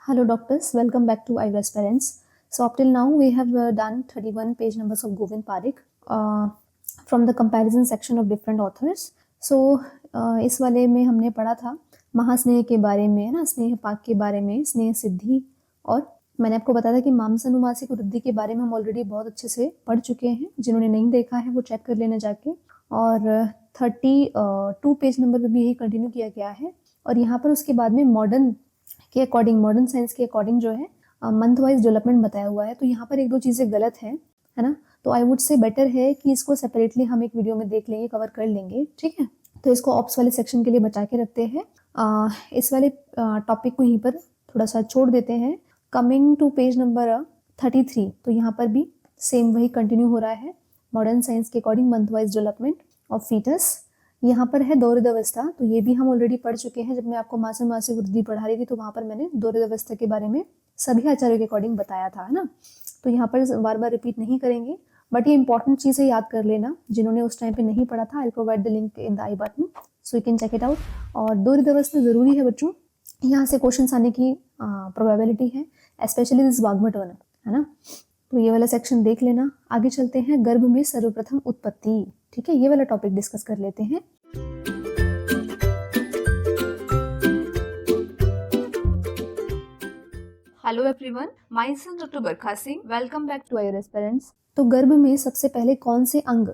Hello doctors, welcome back to IVS Parents. So up till now we have done 31 page numbers of Govind Parikh from the comparison section of different authors. So इस वाले में हमने पढ़ा था महास्नेह के बारे में, है ना, स्नेह पाक के बारे में, स्नेह सिद्धि, और मैंने आपको बताया था कि मांसानुमासिक वृद्धि के बारे में हम ऑलरेडी बहुत अच्छे से पढ़ चुके हैं। जिन्होंने नहीं देखा है वो चेक कर लेना जाके। और 32 पेज नंबर पर भी यही कंटिन्यू किया गया है। और यहाँ पर उसके बाद में मॉडर्न साइंस के अकॉर्डिंग जो है मंथ वाइज डेवलपमेंट बताया हुआ है। तो यहाँ पर एक दो चीज़ें गलत है ना, तो आई वुड से बेटर है कि इसको सेपरेटली हम एक वीडियो में देख लेंगे, कवर कर लेंगे, ठीक है। तो इसको ऑप्स वाले सेक्शन के लिए बचा के रखते हैं। इस वाले टॉपिक को यहीं पर थोड़ा सा छोड़ देते हैं। कमिंग टू पेज नंबर 33, तो यहाँ पर भी सेम वही कंटिन्यू हो रहा है। मॉडर्न साइंस के according month wise development of foetus. यहाँ पर है दौरिदावस्था, तो ये भी हम ऑलरेडी पढ़ चुके हैं। जब मैं आपको मासिक वृद्धि पढ़ा रही थी तो वहाँ पर मैंने दौरिदावस्था के बारे में सभी आचार्यों के अकॉर्डिंग बताया था, है ना। तो यहाँ पर बार बार रिपीट नहीं करेंगे, बट ये इंपॉर्टेंट चीज़ है, याद कर लेना। जिन्होंने उस टाइम पे नहीं पढ़ा था, I provide the link in the i button so you can check it out. और दौरिदावस्था ज़रूरी है बच्चों, यहाँ से क्वेश्चन आने की प्रोबेबिलिटी है, स्पेशली दिस वाग्भटवन, है ना। तो ये वाला सेक्शन देख लेना। आगे चलते हैं, गर्भ में सर्वप्रथम उत्पत्ति, ठीक है। ये वाला टॉपिक डिस्कस कर लेते हैं। Hello everyone, myself doctor Barkha Singh, welcome back to IVS parents. तो गर्भ में सबसे पहले कौन से अंग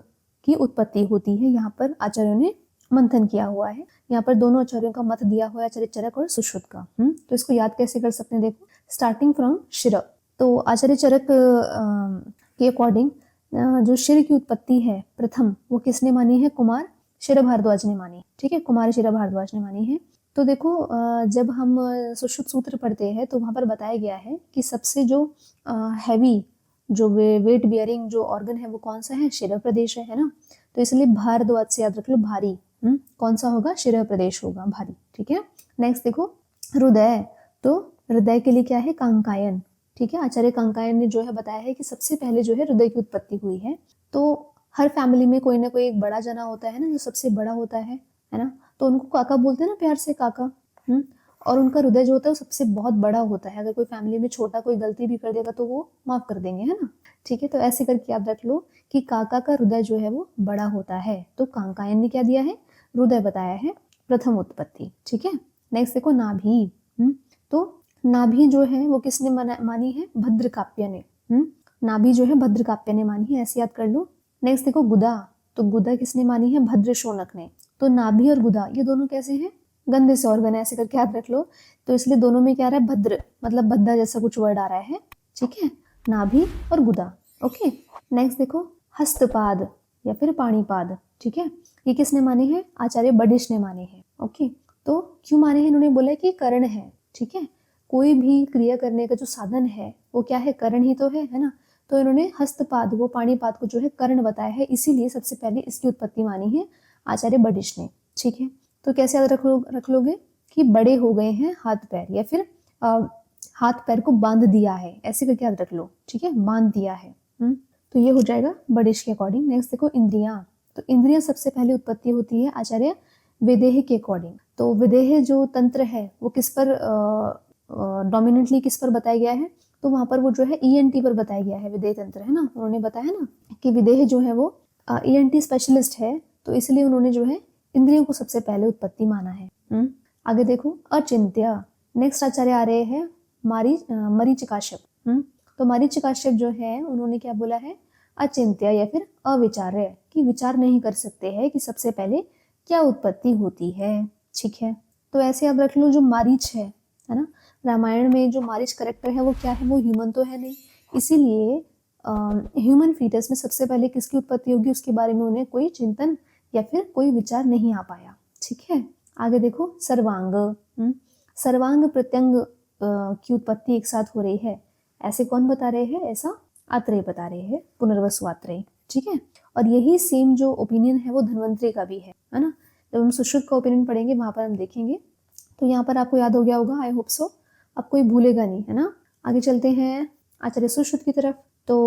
की उत्पत्ति होती है, यहाँ पर आचार्यों ने मंथन किया हुआ है। यहाँ पर दोनों आचार्यों का मत दिया हुआ है, आचार्य चरक और सुश्रुत का। तो इसको याद कैसे कर सकते हैं, देखो, स्टार्टिंग फ्रॉम शिर। तो आचार्य चरक के अकॉर्डिंग जो शिर की उत्पत्ति है प्रथम, वो किसने मानी है? कुमार क्षीर भारद्वाज ने मानी, ठीक है। कुमार क्षीर भारद्वाज ने मानी है। तो देखो, जब हम सुश्रुत सूत्र पढ़ते हैं तो वहाँ पर बताया गया है कि सबसे जो हैवी, जो वेट बियरिंग जो ऑर्गन है वो कौन सा है? शिर प्रदेश है ना। तो इसलिए भारद्वाज से याद रख लो, भारी। कौन सा होगा? शिर प्रदेश होगा, भारी, ठीक है। नेक्स्ट देखो, हृदय। तो हृदय के लिए क्या है? कांकायन, ठीक है। आचार्य कांकायन ने जो है बताया है कि सबसे पहले जो है हृदय की उत्पत्ति हुई है। तो हर फैमिली में कोई ना कोई एक बड़ा जना होता है ना, जो सबसे बड़ा होता है ना। तो उनको काका बोलते हैं ना, प्यार से काका। और उनका हृदय जो होता है वो सबसे बहुत बड़ा होता है। अगर कोई फैमिली में छोटा कोई गलती भी कर देगा तो वो माफ कर देंगे, है ना, ठीक है। तो ऐसे करके याद रख लो कि काका का हृदय जो है वो बड़ा होता है। तो कांकायन ने क्या दिया है? हृदय बताया है, प्रथम उत्पत्ति, ठीक है। नेक्स्ट देखो, नाभि। तो नाभि जो है वो किसने मानी है? भद्रकाप्य ने। नाभि जो है भद्रकाप्य ने मानी है, ऐसे याद कर लो। नेक्स्ट देखो, गुदा। तो गुदा किसने मानी है? भद्रशोनक ने। तो नाभि और गुदा ये दोनों कैसे हैं? गंदे से ऑर्गन, ऐसे करके याद रख लो। तो इसलिए दोनों में क्या आ रहा है? भद्र, मतलब भद्दा जैसा कुछ वर्ड आ रहा है, ठीक है। नाभि और गुदा, ओके। नेक्स्ट देखो, हस्तपाद या फिर पाणिपाद, ठीक है। ये किसने माने हैं? आचार्य बडिश ने माने हैं, ओके। तो क्यों माने हैं? इन्होंने बोला कि कर्ण है, ठीक है। कोई भी क्रिया करने का जो साधन है वो क्या है? कर्ण ही तो है ना। तो इन्होंने हस्तपाद वो पाणिपाद को जो है कर्ण बताया है, इसीलिए सबसे पहले इसकी उत्पत्ति मानी है आचार्य बडिश ने, ठीक है। तो कैसे याद रख लोगे कि बड़े हो गए हैं हाथ पैर, या फिर हाथ पैर को बांध दिया है, ऐसे करके याद रख लो, ठीक है, बांध दिया है। तो ये हो जाएगा बडिश के अकॉर्डिंग। नेक्स्ट देखो, इंद्रियां। तो इंद्रियां सबसे पहले उत्पत्ति होती है आचार्य विदेह के अकॉर्डिंग। तो विदेह जो तंत्र है वो किस पर डोमिनेंटली किस पर बताया गया है? तो वहां पर वो जो है ENT पर बताया गया है, विदेह तंत्र, है ना। उन्होंने बताया ना कि विदेह जो है वो ENT स्पेशलिस्ट है, तो इसलिए उन्होंने जो है इंद्रियों को सबसे पहले उत्पत्ति माना है। आगे देखो, अचिंत्य। नेक्स्ट आचार्य आ रहे हैं मरीचिकाश्यप। तो मरीचिकाश्यप जो है उन्होंने क्या बोला है? अचिंत्य या फिर अविचार्य, कि विचार नहीं कर सकते हैं कि सबसे पहले क्या उत्पत्ति होती है, ठीक है। तो ऐसे आप रख लो, जो मारीच है ना, रामायण में जो मारीच करेक्टर है वो क्या है? वो ह्यूमन तो है नहीं, इसीलिए ह्यूमन फीटस में सबसे पहले किसकी उत्पत्ति होगी उसके बारे में उन्हें कोई चिंतन या फिर कोई विचार नहीं आ पाया, ठीक है। आगे देखो, सर्वांग। सर्वांग प्रत्यंग की उत्पत्ति एक साथ हो रही है, ऐसे कौन बता रहे हैं? ऐसा आत्रेय बता रहे हैं, पुनर्वसु आत्रेय, ठीक है। और यही सेम जो ओपिनियन है वो धन्वंतरि का भी है ना। जब हम सुश्रुत का ओपिनियन पढ़ेंगे वहां पर हम देखेंगे। तो यहाँ पर आपको याद हो गया होगा, आई होप सो, अब कोई भूलेगा नहीं, है ना। आगे चलते हैं आचार्य सुश्रुत की तरफ। तो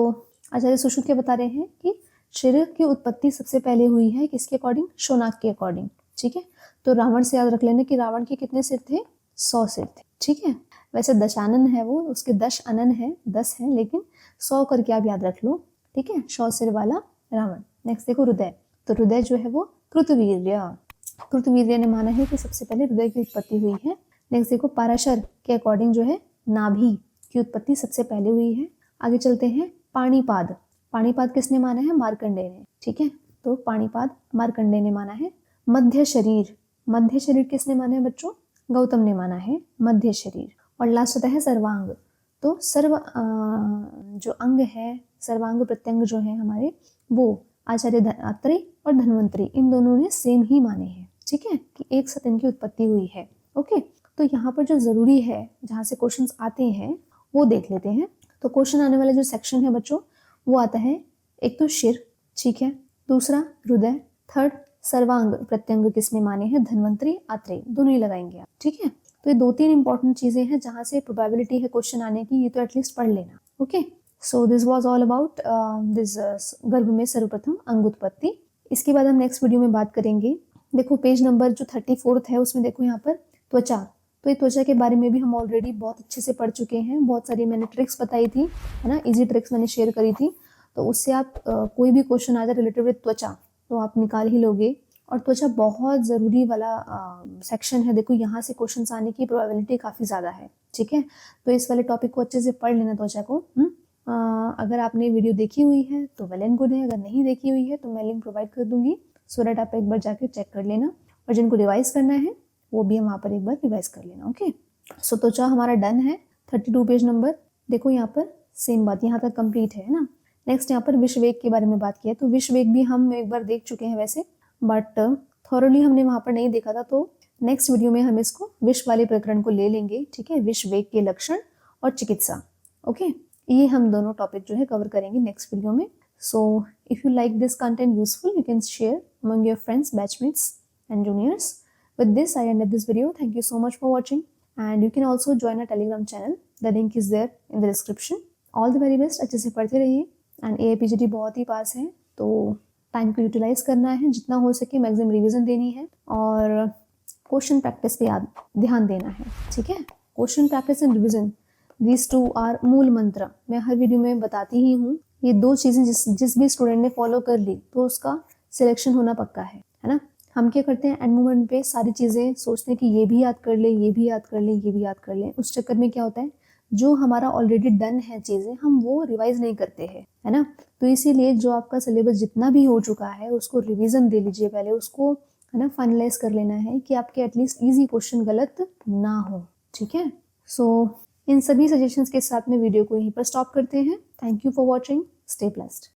आचार्य सुश्रुत क्या बता रहे हैं कि शिर की उत्पत्ति सबसे पहले हुई है किसके अकॉर्डिंग? शौनक के अकॉर्डिंग, ठीक है। तो रावण से याद रख लेना कि रावण के कितने सिर थे? 100 सिर थे, ठीक है। वैसे दशानन है वो, उसके दश अनन है, 10 है, लेकिन 100 करके आप याद रख लो, ठीक है, 100 सिर वाला रावण। नेक्स्ट देखो हृदय, तो हृदय जो है वो कृतवीर्य, कृतवीर्य ने माना है कि सबसे पहले हृदय की उत्पत्ति हुई है। नेक्स्ट देखो पाराशर के अकॉर्डिंग जो है नाभि की उत्पत्ति सबसे पहले हुई है। आगे चलते हैं पाणिपाद, पाणिपाद किसने माना है? मार्कंडेय ने, ठीक है, तो पाणिपाद मार्कंडेय ने माना है। मध्य शरीर, मध्य शरीर किसने माना है बच्चों? गौतम ने माना है मध्य शरीर। और लास्ट आता है सर्वांग, तो सर्व जो अंग है, सर्वांग प्रत्यंग जो है हमारे, वो आचार्य अत्रि और धन्वंतरि इन दोनों ने सेम ही माने हैं, ठीक है, कि एक साथ इनकी उत्पत्ति हुई है। ओके, तो यहाँ पर जो जरूरी है, जहाँ से क्वेश्चंस आते हैं वो देख लेते हैं। तो क्वेश्चन आने वाला जो सेक्शन है बच्चों वो आता है, एक तो शिर, ठीक है, दूसरा हृदय, थर्ड सर्वांग प्रत्यंग किसने माने हैं? धन्वंतरि, आत्रेय, दोनों ही लगाएंगे आप, ठीक है। तो ये 2-3 इंपॉर्टेंट चीजें हैं जहां से प्रोबेबिलिटी है क्वेश्चन आने की, ये तो एटलीस्ट पढ़ लेना। Okay, so this was all about this गर्भ में सर्वप्रथम अंग उत्पत्ति। इसके बाद हम नेक्स्ट वीडियो में बात करेंगे। देखो पेज नंबर जो 34 है उसमें देखो यहाँ पर त्वचा, तो ये त्वचा के बारे में भी हम ऑलरेडी बहुत अच्छे से पढ़ चुके हैं, बहुत सारी मैंने ट्रिक्स बताई थी, है ना, इजी ट्रिक्स मैंने शेयर करी थी, तो उससे आप कोई भी क्वेश्चन आ जाए रिलेटेड विद त्वचा तो आप निकाल ही लोगे। और त्वचा बहुत ज़रूरी वाला सेक्शन है, देखो यहाँ से क्वेश्चंस आने की प्रोबेबिलिटी काफ़ी ज़्यादा है, ठीक है, तो इस वाले टॉपिक को अच्छे से पढ़ लेना त्वचा को। अगर आपने वीडियो देखी हुई है तो वेल एंड गुड है, अगर नहीं देखी हुई है तो मैं लिंक प्रोवाइड कर दूंगी, सो दैट आप एक बार जाके चेक कर लेना, और जिनको रिवाइज करना है वो भी हम वहाँ पर एक बार रिवाइज कर लेना। ओके, सो त्वचा हमारा डन है, 32 पेज नंबर, देखो यहाँ पर सेम बात यहाँ तक कंप्लीट है ना। नेक्स्ट यहाँ पर विश्ववेग के बारे में बात किया, तो विश्ववेग भी हम एक बार देख चुके हैं वैसे, बट थॉरली हमने वहाँ पर नहीं देखा था, तो नेक्स्ट वीडियो में हम इसको विष वाले प्रकरण को ले लेंगे, ठीक है, विश्ववेग के लक्षण और चिकित्सा। ओके, ये हम दोनों टॉपिक जो है कवर करेंगे नेक्स्ट वीडियो में। So if you like this content useful, you can share among your friends, batchmates and juniors. With this, I ended this video. Thank you so much for watching, and you can also join our Telegram channel. The link is there in the description. All the very best. अच्छे से पढ़ते रहिए, and AIPGT बहुत ही पास है, तो time को utilise करना है, जितना हो सके मैक्सिमम रिवीजन देनी है, और क्वेश्चन प्रैक्टिस पे ध्यान देना है, ठीक है। Question practice and revision, these two are मूल मंत्र, मैं हर वीडियो में बताती ही हूँ। ये दो चीजें जिस भी स्टूडेंट ने फॉलो कर ली तो उसका सिलेक्शन होना पक्का है ना। हम क्या करते हैं, एंड मोमेंट पे सारी चीजें सोचते हैं कि ये भी याद कर ले, ये भी याद कर ले, ये भी याद कर ले, उस चक्कर में क्या होता है, जो हमारा ऑलरेडी डन है चीजें हम वो रिवाइज नहीं करते हैं, है ना। तो इसीलिए जो आपका सिलेबस जितना भी हो चुका है उसको रिवीजन दे लीजिए पहले, उसको है ना फाइनलाइज कर लेना है कि आपके एटलीस्ट इजी क्वेश्चन गलत ना हो, ठीक है। सो इन सभी सजेशंस के साथ में वीडियो को यहीं पर स्टॉप करते हैं। Thank you for watching, stay blessed.